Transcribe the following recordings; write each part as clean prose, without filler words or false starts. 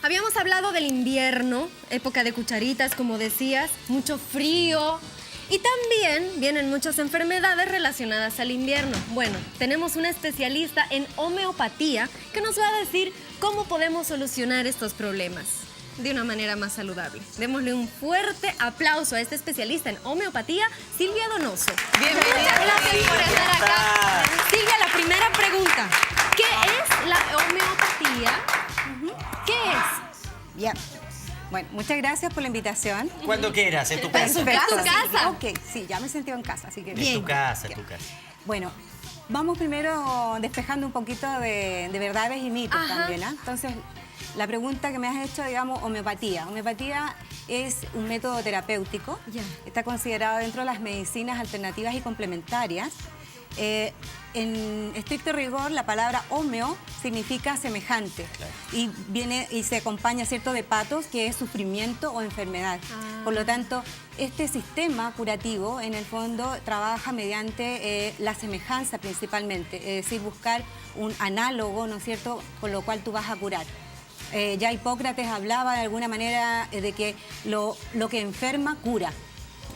Habíamos hablado del invierno, época de cucharitas, como decías, mucho frío. Y también vienen muchas enfermedades relacionadas al invierno. Bueno, tenemos una especialista en homeopatía que nos va a decir cómo podemos solucionar estos problemas de una manera más saludable. Démosle un fuerte aplauso a esta especialista en homeopatía, Silvia Donoso. Bienvenida. Muchas gracias por estar acá. Silvia, la primera pregunta. ¿Qué es la homeopatía? ¿Qué es? Bien. Bueno, muchas gracias por la invitación. Cuando quieras, en tu casa. Perfecto. ¿En tu casa? Ok, sí, ya me sentí en casa, así que... En tu casa, en tu casa. Bueno, vamos primero despejando un poquito de verdades y mitos también, ¿ah? Entonces, la pregunta que me has hecho, digamos, homeopatía. Homeopatía es un método terapéutico. Ya. Está considerado dentro de las medicinas alternativas y complementarias. En estricto rigor, la palabra homeo significa semejante. Claro. Y viene y se acompaña, ¿cierto?, de patos, que es sufrimiento o enfermedad. Por lo tanto, este sistema curativo, en el fondo, trabaja mediante la semejanza principalmente, es decir, buscar un análogo, ¿no es cierto?, con lo cual tú vas a curar. Ya Hipócrates hablaba de alguna manera de que lo que enferma cura.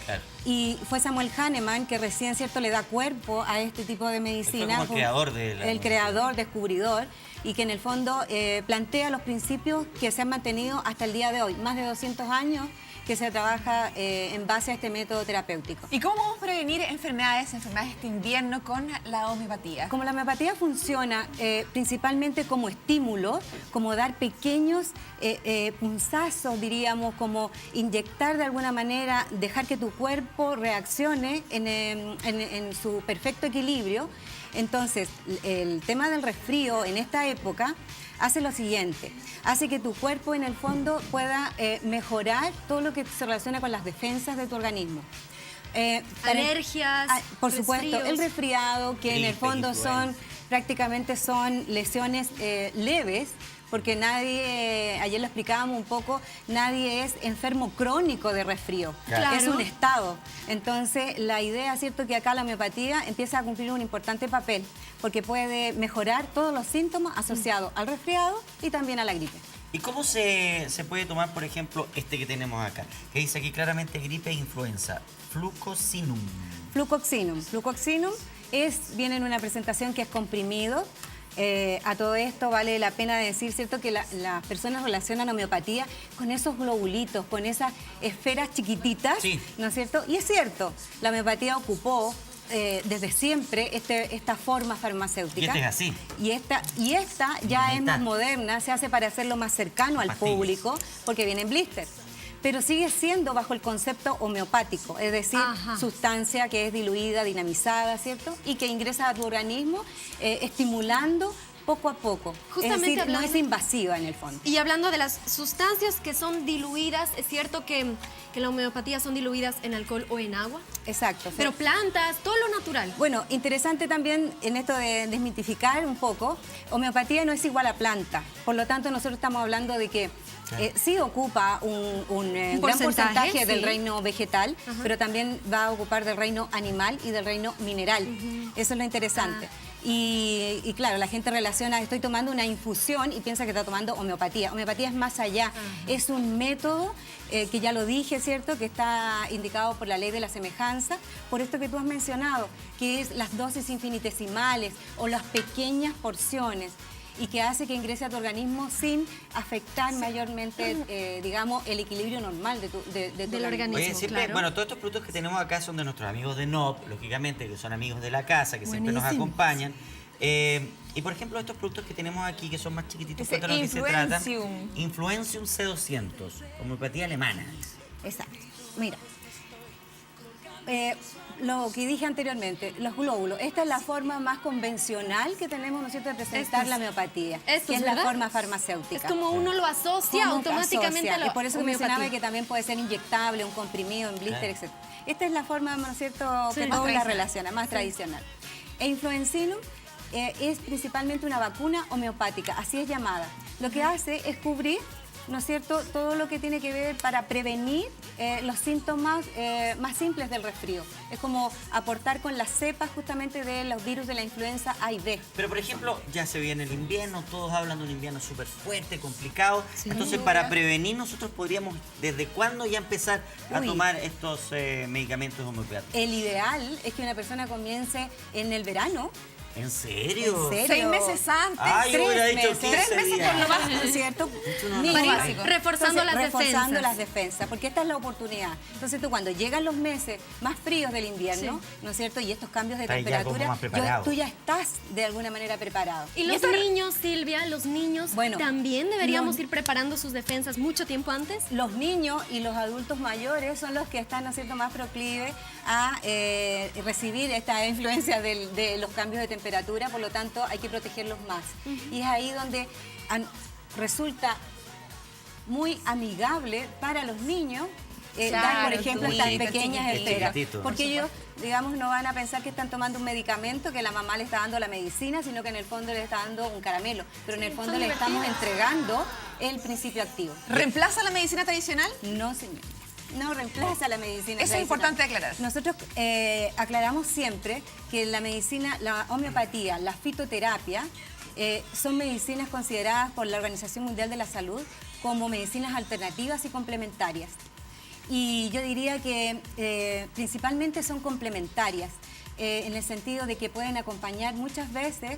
Claro. Y fue Samuel Hahnemann que recién, ¿cierto?, le da cuerpo a este tipo de medicina. Fue como el creador de la... El creador, descubridor, y que en el fondo plantea los principios que se han mantenido hasta el día de hoy. Más de 200 años que se trabaja en base a este método terapéutico. ¿Y cómo vamos a prevenir enfermedades este invierno con la homeopatía? Como la homeopatía funciona principalmente como estímulo, como dar pequeños punzazos, diríamos, como inyectar de alguna manera, dejar que tu cuerpo reaccione en su perfecto equilibrio. Entonces, el tema del resfrío en esta época hace lo siguiente, hace que tu cuerpo en el fondo pueda mejorar todo lo que se relaciona con las defensas de tu organismo. Alergias, por supuesto, resfríos. el resfriado, que en el fondo prácticamente son lesiones leves, porque nadie, ayer lo explicábamos un poco, nadie es enfermo crónico de resfrío, Claro. es un estado. Entonces, la idea, ¿cierto?, que acá la homeopatía empieza a cumplir un importante papel, porque puede mejorar todos los síntomas asociados al resfriado y también a la gripe. ¿Y cómo se puede tomar, por ejemplo, este que tenemos acá? Que dice aquí claramente gripe e influenza. Flucoxinum. Flucoxinum. Flucoxinum viene en una presentación que es comprimido. A todo esto vale la pena decir, ¿cierto?, que las personas relacionan homeopatía con esos globulitos, con esas esferas chiquititas, Sí. ¿no es cierto? Y es cierto, la homeopatía ocupó desde siempre esta forma farmacéutica. Y este es así. Y esta ya es Mitad. más moderna, se hace para hacerlo más cercano al Pastillas. público, porque viene en blister. Pero sigue siendo bajo el concepto homeopático, es decir, Ajá. sustancia que es diluida, dinamizada, ¿cierto? Y que ingresa a tu organismo estimulando poco a poco. Justamente es decir, no hablando- es invasiva en el fondo. Y hablando de las sustancias que son diluidas, ¿es cierto que la homeopatía son diluidas en alcohol o en agua? Exacto. Pero plantas, todo lo natural. Bueno, interesante también en esto de desmitificar un poco, homeopatía no es igual a planta, por lo tanto nosotros estamos hablando de que sí ocupa un gran porcentaje del sí. reino vegetal, pero también va a ocupar del reino animal y del reino mineral. Eso es lo interesante. Y claro, la gente relaciona, estoy tomando una infusión y piensa que está tomando homeopatía. Homeopatía es más allá, es un método que ya lo dije, ¿cierto?, que está indicado por la ley de la semejanza, por esto que tú has mencionado, que es las dosis infinitesimales o las pequeñas porciones, y que hace que ingrese a tu organismo sin afectar mayormente, digamos, el equilibrio normal de tu Del organismo. Oye, siempre, claro. bueno, todos estos productos que tenemos acá son de nuestros amigos de NOP, lógicamente, que son amigos de la casa, que siempre nos acompañan. Y por ejemplo, estos productos que tenemos aquí, que son más chiquititos, Dice cuéntanos de qué se trata. Influencium. Influencium C200, homeopatía alemana. Exacto. Mira, lo que dije anteriormente, los glóbulos, esta es la forma más convencional que tenemos, ¿no es cierto?, de presentar la homeopatía, que es la ¿verdad? forma farmacéutica. Es como uno lo asocia ¿Cómo automáticamente asocia? a la Y por eso que mencionaba homeopatía. que también puede ser inyectable, un comprimido, en blister, Claro. etc. Esta es la forma, ¿no es cierto?, Sí, que más todos la tradicional. relacionan, más tradicional. E influencinum es principalmente una vacuna homeopática, así es llamada. Lo que hace es cubrir ¿no es cierto?, todo lo que tiene que ver para prevenir los síntomas más simples del resfrío. Es como aportar con las cepas justamente de los virus de la influenza A y B. Pero, por ejemplo, ya se viene el invierno, todos hablan de un invierno súper fuerte, complicado. Entonces, para prevenir, nosotros podríamos, ¿desde cuándo ya empezar a tomar estos medicamentos homeopáticos? El ideal es que una persona comience en el verano. ¿En serio? ¿En serio? 6 meses antes. Ay, yo hubiera dicho 15 3 meses días. por lo bajo. ¿No es cierto? Para ir básico. reforzando las Reforzando defensas. las defensas, porque esta es la oportunidad. Entonces tú cuando llegan los meses más fríos del invierno, ¿no es cierto? Y estos cambios de Estás ya temperatura, como más preparado. tú ya estás de alguna manera preparado. Y los niños, Silvia, los niños Bueno, también deberíamos ir preparando sus defensas mucho tiempo antes. Los niños y los adultos mayores son los que están, ¿no es cierto?, más proclives a recibir esta influencia de los cambios de temperatura, por lo tanto hay que protegerlos más. Y es ahí donde resulta muy amigable para los niños dar, por ejemplo, estas pequeñas esferas. Porque ellos, digamos, no van a pensar que están tomando un medicamento, que la mamá le está dando la medicina, sino que en el fondo le está dando un caramelo. Pero en el fondo le estamos entregando el principio activo. ¿Reemplaza la medicina tradicional? No, señor. No reemplaza la medicina Eso es tradicional. importante aclarar. Nosotros aclaramos siempre que la medicina, la homeopatía, la fitoterapia, son medicinas consideradas por la Organización Mundial de la Salud como medicinas alternativas y complementarias. Y yo diría que principalmente son complementarias. En el sentido de que pueden acompañar muchas veces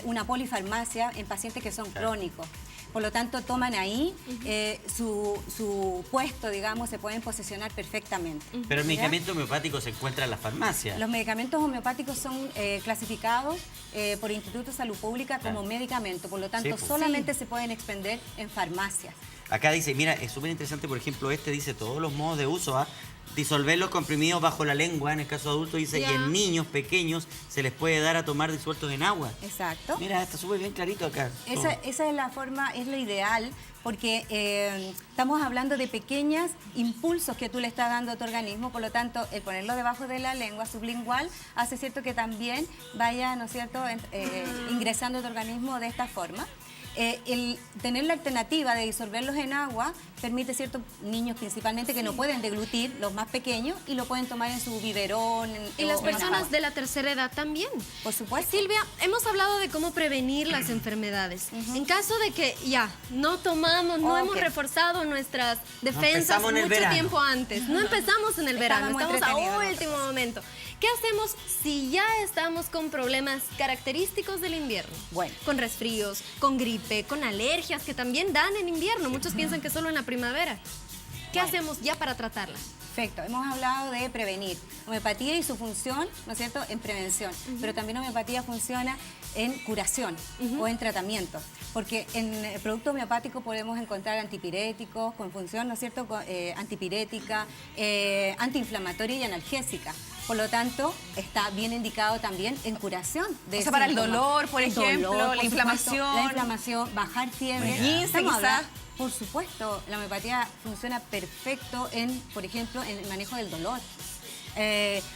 una polifarmacia en pacientes que son crónicos. Por lo tanto, toman ahí su puesto, digamos, se pueden posicionar perfectamente. Pero el medicamento homeopático se encuentra en la farmacia. Los medicamentos homeopáticos son clasificados por Instituto de Salud Pública como medicamento, por lo tanto, solamente se pueden expender en farmacias. Acá dice, mira, es súper interesante, por ejemplo, dice todos los modos de uso, disolver los comprimidos bajo la lengua, en el caso de adultos dice, y en niños pequeños se les puede dar a tomar disueltos en agua. Exacto. Mira, está súper bien clarito acá. Esa es la forma, es lo ideal, porque estamos hablando de pequeños impulsos que tú le estás dando a tu organismo, por lo tanto, el ponerlo debajo de la lengua sublingual hace cierto que también vaya, ¿no es cierto?, ingresando a tu organismo de esta forma. El tener la alternativa de disolverlos en agua permite ciertos niños principalmente que no pueden deglutir, los más pequeños, y lo pueden tomar en su biberón. Y las personas de la tercera edad también. Por supuesto. Silvia, hemos hablado de cómo prevenir las enfermedades. En caso de que ya no tomamos, no hemos reforzado nuestras defensas mucho tiempo antes, no empezamos en el verano, estamos a último momento. ¿Qué hacemos si ya estamos con problemas característicos del invierno? Bueno. Con resfríos, con gripe, con alergias que también dan en invierno. Muchos piensan que solo en la primavera. ¿Qué hacemos ya para tratarla? Perfecto, hemos hablado de prevenir. Homeopatía y su función, ¿no es cierto?, en prevención. Pero también homeopatía funciona en curación o en tratamiento. Porque en el producto homeopático podemos encontrar antipiréticos con función, ¿no es cierto?, antipirética, antiinflamatoria y analgésica. Por lo tanto, está bien indicado también en curación de para el dolor, por ejemplo, la inflamación. La inflamación, bajar fiebre. Por supuesto, la homeopatía funciona perfecto en, por ejemplo, en el manejo del dolor.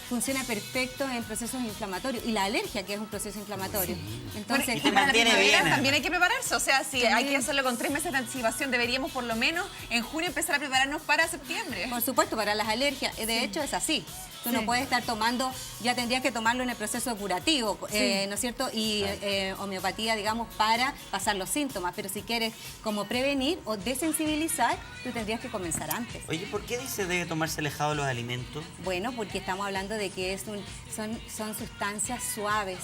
Funciona perfecto en procesos inflamatorios y la alergia, que es un proceso inflamatorio. Entonces, y para la primavera también hay que prepararse, o sea, si hay que hacerlo con 3 meses de anticipación, deberíamos por lo menos en junio empezar a prepararnos para septiembre. Por supuesto, para las alergias, de hecho es así. Tú no puedes estar tomando, ya tendrías que tomarlo en el proceso curativo, ¿no es cierto? Y homeopatía, digamos, para pasar los síntomas, pero si quieres como prevenir o desensibilizar, tú tendrías que comenzar antes. Oye, ¿por qué dice debe tomarse alejado de los alimentos? Bueno, porque estamos hablando de que son sustancias suaves,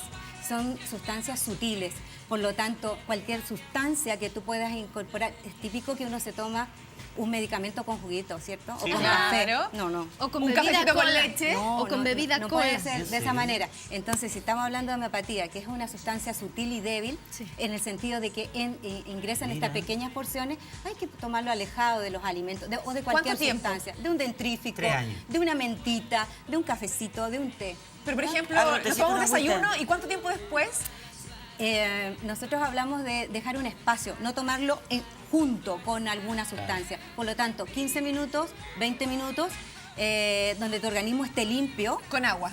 son sustancias sutiles. Por lo tanto, cualquier sustancia que tú puedas incorporar, es típico que uno se toma un medicamento con juguito, ¿cierto? Sí, o con café. No. O con un bebida cafecito cola. con leche. O con bebida no cola. puede ser de esa manera. Entonces, si estamos hablando de homeopatía, que es una sustancia sutil y débil, en el sentido de que ingresan estas pequeñas porciones, hay que tomarlo alejado de los alimentos o de cualquier sustancia. De un dentrífico, 3 años. de una mentita, de un cafecito, de un té. Pero, por ejemplo, nos tomamos un desayuno y ¿cuánto tiempo después? Nosotros hablamos de dejar un espacio, no tomarlo junto con alguna sustancia. Por lo tanto, 15 minutos, 20 minutos, donde tu organismo esté limpio. Con agua.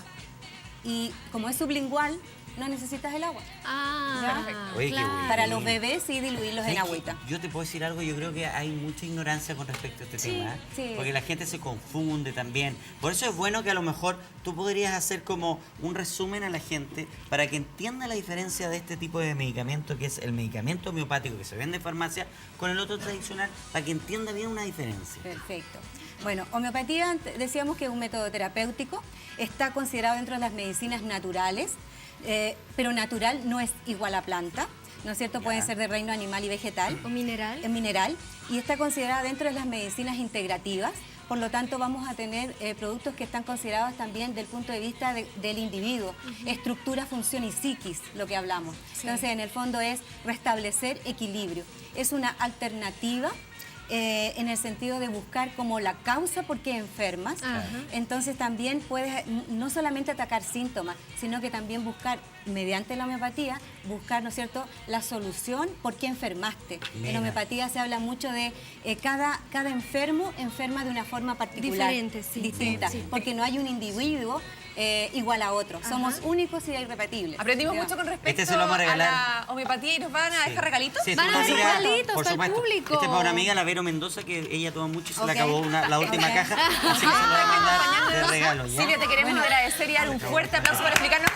Y como es sublingual, no necesitas el agua. Ah, Oye, qué claro. bueno. Para los bebés sí diluirlos en ¿Sabes qué? agüita. Yo te puedo decir algo, yo creo que hay mucha ignorancia con respecto a este tema, ¿eh? sí. Porque la gente se confunde también. Por eso es bueno que a lo mejor tú podrías hacer como un resumen a la gente para que entienda la diferencia de este tipo de medicamento, que es el medicamento homeopático que se vende en farmacia, con el otro tradicional, para que entienda bien una diferencia. Perfecto. Bueno, homeopatía, decíamos que es un método terapéutico, está considerado dentro de las medicinas naturales, pero natural no es igual a planta, ¿no es cierto? Puede ser de reino animal y vegetal. ¿O mineral? Mineral, y está considerada dentro de las medicinas integrativas. Por lo tanto, vamos a tener productos que están considerados también del punto de vista del individuo, estructura, función y psiquis, lo que hablamos. Entonces, en el fondo es restablecer equilibrio. Es una alternativa en el sentido de buscar como la causa por qué enfermas. Ajá. Entonces también puedes no solamente atacar síntomas, sino que también buscar, mediante la homeopatía, buscar, ¿no es cierto?, la solución por qué enfermaste. Mira. En homeopatía se habla mucho de cada enfermo enferma de una forma particular. Diferente, sí. Distinta, Sí, sí. porque no hay un individuo igual a otro. Somos únicos y irrepetibles. Aprendimos Ya. mucho con respecto Este se lo vamos a regalar. la homeopatía y nos van a dejar regalitos. Sí, Van a sí, dar sí, regalitos por para el supuesto. público. Este es para una amiga, la Vero Mendoza, que ella toma mucho y se le Ok. acabó la última Ok. caja. Así que se lo voy a mandar de regalo, ¿ya? Silvia, te queremos agradecer y dar un fuerte aplauso por explicarnos